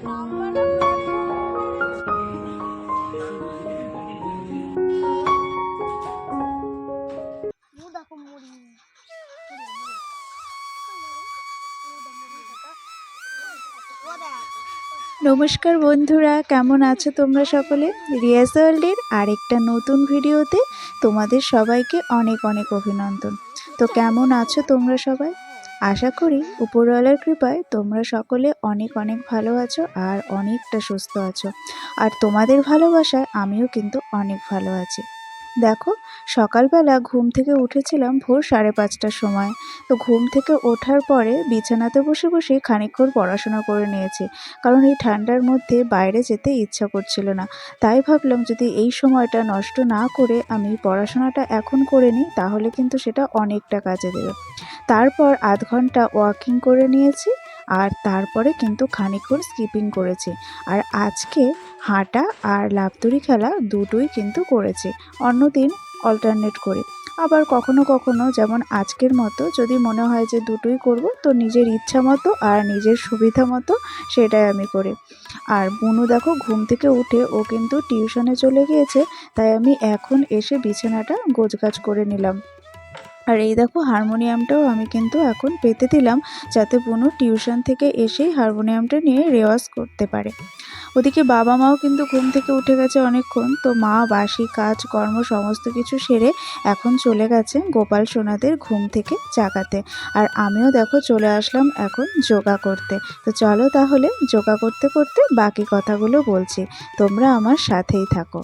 নমস্কার বন্ধুরা, কেমন আছো তোমরা সকলে? রিয়াজ ওয়ার্ল্ডের আরেকটা নতুন ভিডিওতে তোমাদের সবাইকে অনেক অনেক অভিনন্দন। তো কেমন আছো তোমরা সবাই? আশা করি উপরওয়ালার কৃপায় তোমরা সকলে অনেক অনেক ভালো আছো আর অনেকটা সুস্থ আছো। আর তোমাদের ভালোবাসায় আমিও কিন্তু অনেক ভালো আছি। দেখো, সকালবেলা ঘুম থেকে উঠেছিলাম ভোর 5:30টার সময়। তো ঘুম থেকে ওঠার পরে বিছানাতে বসে বসে খানিকক্ষণ পড়াশোনা করে নিয়েছি, কারণ এই ঠান্ডার মধ্যে বাইরে যেতে ইচ্ছা করছিল না। তাই ভাবলাম যদি এই সময়টা নষ্ট না করে আমি পড়াশোনাটা এখন করে নিই, তাহলে কিন্তু সেটা অনেকটা কাজে দেবে। তারপর আধ ঘন্টা ওয়াকিং করে নিয়েছি, আর তারপরে কিন্তু খানিকক্ষণ স্কিপিং করেছি। আর আজকে হাঁটা আর লাফদড়ি খেলা দুটোই কিন্তু করেছি। অন্যদিন অল্টারনেট করি। আবার কখনো কখনো, যেমন আজকের মতো, যদি মনে হয় যে দুটোই করব, তো নিজের ইচ্ছা মতো আর নিজের সুবিধা মতো সেটাই আমি করি। আর বুনু দেখো, ঘুম থেকে উঠে ও কিন্তু টিউশনে চলে গিয়েছে, তাই আমি এখন এসে বিছানাটা গোছগাছ করে নিলাম। আর এই দেখো, হারমোনিয়ামটাও আমি কিন্তু এখন পেতে দিলাম, যাতে বুনু টিউশন থেকে এসেই হারমোনিয়ামটা নিয়ে রেওয়াজ করতে পারে। ওদিকে বাবা মাও কিন্তু ঘুম থেকে উঠে গেছে অনেকক্ষণ। তো মা বাসি কাজ কর্ম সমস্ত কিছু সেরে এখন চলে গেছে গোপাল সোনাদের ঘুম থেকে জাগাতে। আর আমিও দেখো চলে আসলাম এখন যোগা করতে। তো চলো তাহলে যোগা করতে করতে বাকি কথাগুলো বলছি, তোমরা আমার সাথেই থাকো।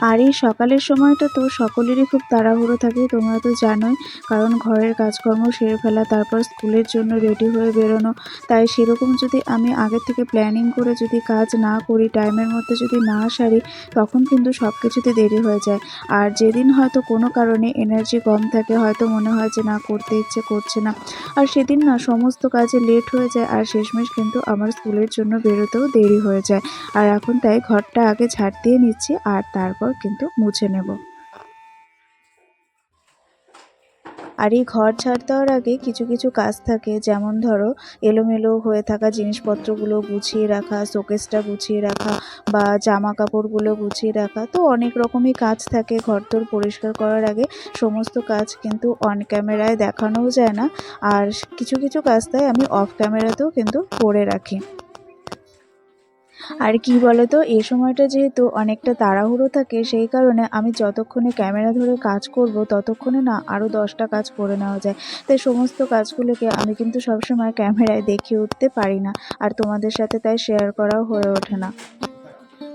আর এই সকালের সময়টা তো সকলেরই খুব তাড়াহুড়ো থাকে, তোমরা তো জানোই, কারণ ঘরের কাজকর্ম সেরে ফেলা, তারপর স্কুলের জন্য রেডি হয়ে বেরোনো। তাই সেরকম যদি আমি আগে থেকে প্ল্যানিং করে যদি কাজ না করি, টাইমের মধ্যে যদি না সারি, তখন কিন্তু সব কিছুতে দেরি হয়ে যায়। আর যেদিন হয়তো কোনো কারণে এনার্জি কম থাকে, হয়তো মনে হয় যে না, করতে ইচ্ছে করছে না, আর সেদিন না সমস্ত কাজে লেট হয়ে যায়, আর শেষমেশ কিন্তু আমার স্কুলের জন্য বেরোতেও দেরি হয়ে যায়। আর এখন তাই ঘরটা আগে ঝাড় দিয়ে নিচ্ছি, আর তারপর কিন্তু মুছে নেব। আর এই ঘর ঝাড় দেওয়ার আগে কিছু কিছু কাজ থাকে, যেমন ধরো এলোমেলো হয়ে থাকা জিনিসপত্রগুলো গুছিয়ে রাখা, শোকেসটা গুছিয়ে রাখা, বা জামা কাপড়গুলো গুছিয়ে রাখা। তো অনেক রকমই কাজ থাকে ঘরদোর পরিষ্কার করার আগে। সমস্ত কাজ কিন্তু অন ক্যামেরায় দেখানোও যায় না, আর কিছু কিছু কাজ তাই আমি অফ ক্যামেরাতেও কিন্তু করে রাখি। আর কি বলতো, এই সময়টা যেহেতু অনেকটা তাড়াহুড়ো থাকে, সেই কারণে আমি যতক্ষণে ক্যামেরা ধরে কাজ করব, ততক্ষণে না আরও 10টা কাজ করে নেওয়া যায়। তাই সমস্ত কাজগুলোকে আমি কিন্তু সবসময় ক্যামেরায় দেখিয়ে উঠতে পারি না, আর তোমাদের সাথে তাই শেয়ার করাও হয়ে ওঠে না।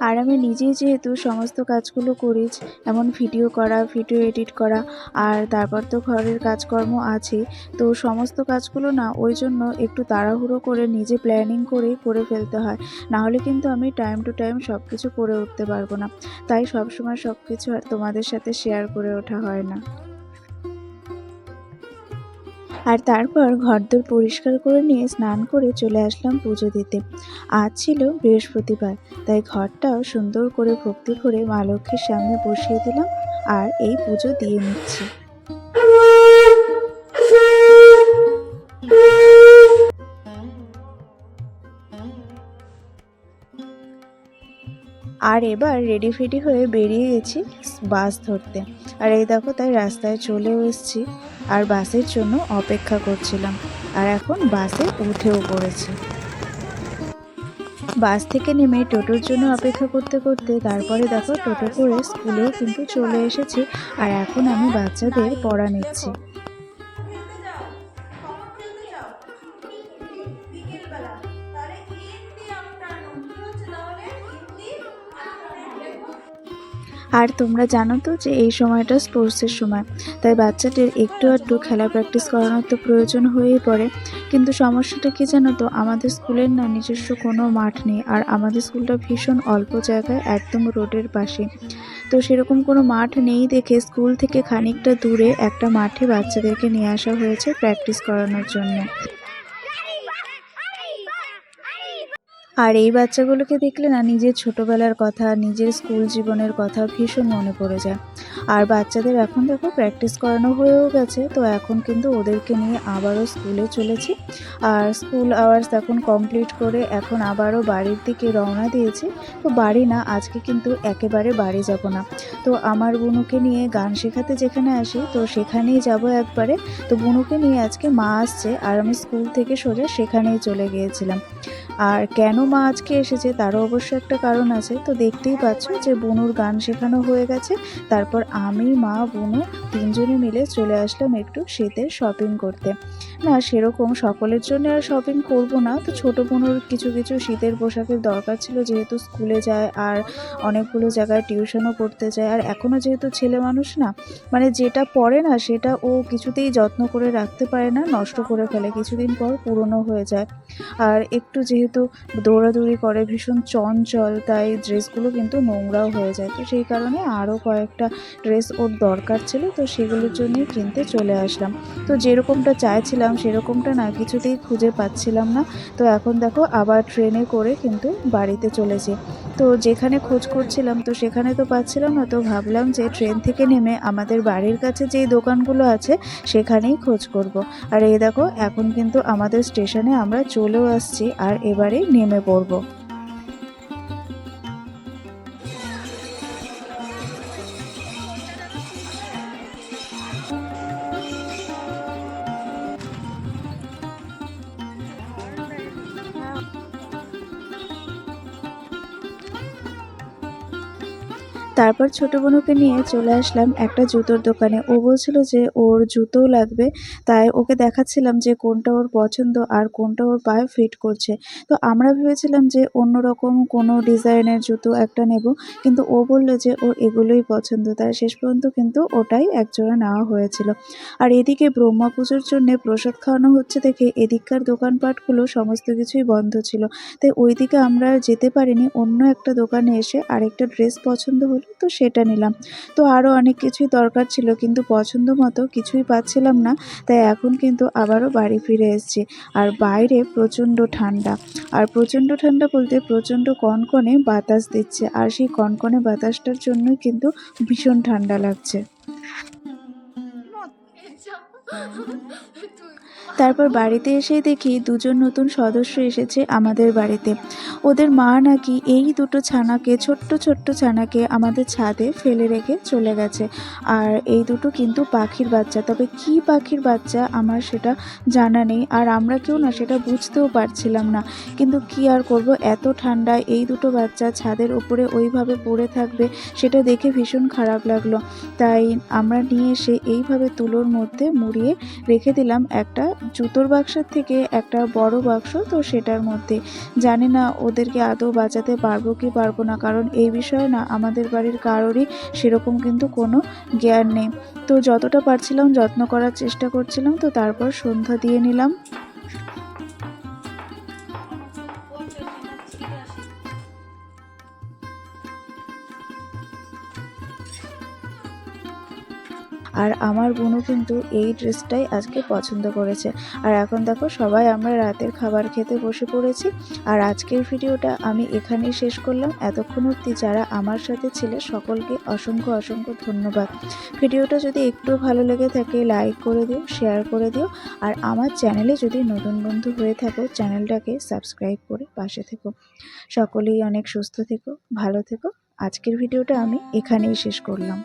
আর আমি নিজেই যেহেতু সমস্ত কাজগুলো করি, এমন ভিডিও করা, ভিডিও এডিট করা, আর তারপর তো ঘরের কাজকর্ম আছেই, তো সমস্ত কাজগুলো না ওই জন্য একটু তাড়াহুড়ো করে নিজে প্ল্যানিং করেই করে ফেলতে হয়। নাহলে কিন্তু আমি টাইম টু টাইম সব কিছু করে উঠতে পারবো না। তাই সবসময় সব কিছু আর তোমাদের সাথে শেয়ার করে ওঠা হয় না। আর তারপর ঘরদোর পরিষ্কার করে নিয়ে স্নান করে চলে আসলাম পুজো দিতে। আজ ছিল বৃহস্পতিবার, তাই ঘরটাও সুন্দর করে ভক্তি করে মা লক্ষ্মীর সামনে বসিয়ে দিলাম, আর এই পুজো দিয়ে নিচ্ছি। আর এবার রেডি ফেডি হয়ে বেরিয়ে গেছি বাস ধরতে। আর এই দেখো, তাই রাস্তায় চলেও এসেছি, আর বাসের জন্য অপেক্ষা করছিলাম, আর এখন বাসে উঠেও পড়েছি। বাস থেকে নেমে টোটোর জন্য অপেক্ষা করতে করতে তারপরে দেখো টোটো করে স্কুলেও কিন্তু চলে এসেছি, আর এখন আমি বাচ্চাদের পড়া নিচ্ছি। আর তোমরা জানো তো যে এই সময়টা স্পোর্টসের সময়, তাই বাচ্চাদের একটু একটু খেলা প্র্যাকটিস করানোর তো প্রয়োজন হয়েই পড়ে। কিন্তু সমস্যাটা কি জানো তো, আমাদের স্কুলের না নিজস্ব কোনো মাঠ নেই, আর আমাদের স্কুলটা ভীষণ অল্প জায়গায় একদম রোডের পাশে। তো সেরকম কোনো মাঠ নেই দেখে স্কুল থেকে খানিকটা দূরে একটা মাঠে বাচ্চাদেরকে নিয়ে আসা হয়েছে প্র্যাকটিস করানোর জন্য। আর এই বাচ্চাগুলোকে দেখলে না নিজের ছোটোবেলার কথা, নিজের স্কুল জীবনের কথা ভীষণ মনে পড়ে যায়। আর বাচ্চাদের এখন দেখো প্র্যাকটিস করানো হয়েও গেছে, তো এখন কিন্তু ওদেরকে নিয়ে আবারও স্কুলে চলেছি। আর স্কুল আওয়ার্স এখন কমপ্লিট করে এখন আবারও বাড়ির দিকে রওনা দিয়েছি। তো বাড়ি না, আজকে কিন্তু একেবারে বাড়ি যাব না। তো আমার বুনুকে নিয়ে গান শেখাতে যেখানে আসি, তো সেখানেই যাব একবারে। তো বুনুকে নিয়ে আজকে মা আসছে, আর আমি স্কুল থেকে সোজা সেখানেই চলে গিয়েছিলাম। আর কেন মা আজকে এসেছে তারও অবশ্য একটা কারণ আছে। তো দেখতেই পাচ্ছ যে বুনুর গান শেখানো হয়ে গেছে, তারপর আমি, মা, বুনু তিনজনে মিলে চলে আসলাম একটু শীতের শপিং করতে। না সেরকম সকলের জন্য আর শপিং করব না, তো ছোটো বুনুর কিছু কিছু শীতের পোশাকের দরকার ছিল, যেহেতু স্কুলে যায় আর অনেকগুলো জায়গায় টিউশনও পড়তে যায়। আর এখনও যেহেতু ছেলে মানুষ না, মানে যেটা পরে না সেটা ও কিছুতেই যত্ন করে রাখতে পারে না, নষ্ট করে ফেলে, কিছুদিন পর পুরনো হয়ে যায়। আর একটু যেহেতু দৌড়াদৌড়ি করে, ভীষণ চঞ্চল, তাই ড্রেসগুলো কিন্তু নোংরাও হয়ে যায়। তো সেই কারণে আরও কয়েকটা ড্রেস ওর দরকার ছিল, তো সেগুলোর জন্যই কিনতে চলে আসলাম। তো যেরকমটা চাইছিলাম সেরকমটা না কিছুতেই খুঁজে পাচ্ছিলাম না। তো এখন দেখো আবার ট্রেনে করে কিন্তু বাড়িতে চলেছি। তো যেখানে খোঁজ করছিলাম তো সেখানে তো পাচ্ছিলাম না, তো ভাবলাম যে ট্রেন থেকে নেমে আমাদের বাড়ির কাছে যেই দোকানগুলো আছে সেখানেই খোঁজ করব। আর এই দেখো এখন কিন্তু আমাদের স্টেশনে আমরা চলেও আসছি, আর এবারে নেমে পড়ব। তারপর ছোটো বোনকে নিয়ে চলে আসলাম একটা জুতোর দোকানে। ও বলছিল যে ওর জুতোও লাগবে, তাই ওকে দেখাচ্ছিলাম যে কোনটা ওর পছন্দ আর কোনটা ওর পায়ে ফিট করছে। তো আমরা ভেবেছিলাম যে অন্যরকম কোনো ডিজাইনের জুতো একটা নেব, কিন্তু ও বলল যে ওর এগুলোই পছন্দ, তাই শেষ পর্যন্ত কিন্তু ওটাই একজোড়া নেওয়া হয়েছিল। আর এদিকে ব্রহ্মা পুজোর জন্যে প্রসাদ খাওয়ানো হচ্ছে দেখে এদিককার দোকানপাটগুলো সমস্ত কিছুই বন্ধ ছিল, তাই ওইদিকে আমরা আর যেতে পারিনি। অন্য একটা দোকানে এসে আরেকটা ড্রেস পছন্দ হলো, তো সেটা নিলাম। তো আরও অনেক কিছুই দরকার ছিল, কিন্তু পছন্দ মতো কিছুই পাচ্ছিলাম না, তাই এখন কিন্তু আবারও বাড়ি ফিরে এসেছি। আর বাইরে প্রচণ্ড ঠান্ডা, আর প্রচণ্ড ঠান্ডা বলতে প্রচণ্ড কনকনে বাতাস দিচ্ছে, আর সেই কনকনে বাতাসটার জন্যই কিন্তু ভীষণ ঠান্ডা লাগছে। তারপর বাড়িতে এসে দেখি দুজন নতুন সদস্য এসেছে আমাদের বাড়িতে। ওদের মা নাকি এই দুটো ছানাকে, ছোট্ট ছোট্ট ছানাকে আমাদের ছাদে ফেলে রেখে চলে গেছে। আর এই দুটো কিন্তু পাখির বাচ্চা, তবে কি পাখির বাচ্চা আমার সেটা জানা নেই, আর আমরা কেউ না সেটা বুঝতেও পারছিলাম না। কিন্তু কি আর করব, এত ঠান্ডায় এই দুটো বাচ্চা ছাদের ওপরে ওইভাবে পড়ে থাকবে, সেটা দেখে ভীষণ খারাপ লাগলো। তাই আমরা নিয়ে এসে এইভাবে তুলোর মধ্যে মুড়িয়ে রেখে দিলাম একটা জুতোর বাক্সের থেকে একটা বড় বাক্স, তো সেটার মধ্যে। জানি না ওদেরকে আদৌ বাঁচাতে পারবো কি পারবো না, কারণ এই বিষয়ে না আমাদের বাড়ির কারোরই সেরকম কিন্তু কোনো জ্ঞান নেই। তো যতটা পারছিলাম যত্ন করার চেষ্টা করছিলাম। তো তারপর সন্ধ্যা দিয়ে নিলাম। আর আমার বোনও কিন্তু এই ড্রেসটাই আজকে পছন্দ করেছে। আর এখন দেখো সবাই আমরা রাতের খাবার খেতে বসে পড়েছি। আর আজকের ভিডিওটা আমি এখানেই শেষ করলাম। এতক্ষণ অবধি যারা আমার সাথে ছিলে সকলকে অসংখ্য অসংখ্য ধন্যবাদ। ভিডিওটা যদি একটু ভালো লেগে থাকে লাইক করে দিও, শেয়ার করে দিও। আর আমার চ্যানেলে যদি নতুন বন্ধু হয়ে থাকো চ্যানেলটাকে সাবস্ক্রাইব করে পাশে থেকো। সকলেই অনেক সুস্থ থেকো, ভালো থেকো। আজকের ভিডিওটা আমি এখানেই শেষ করলাম।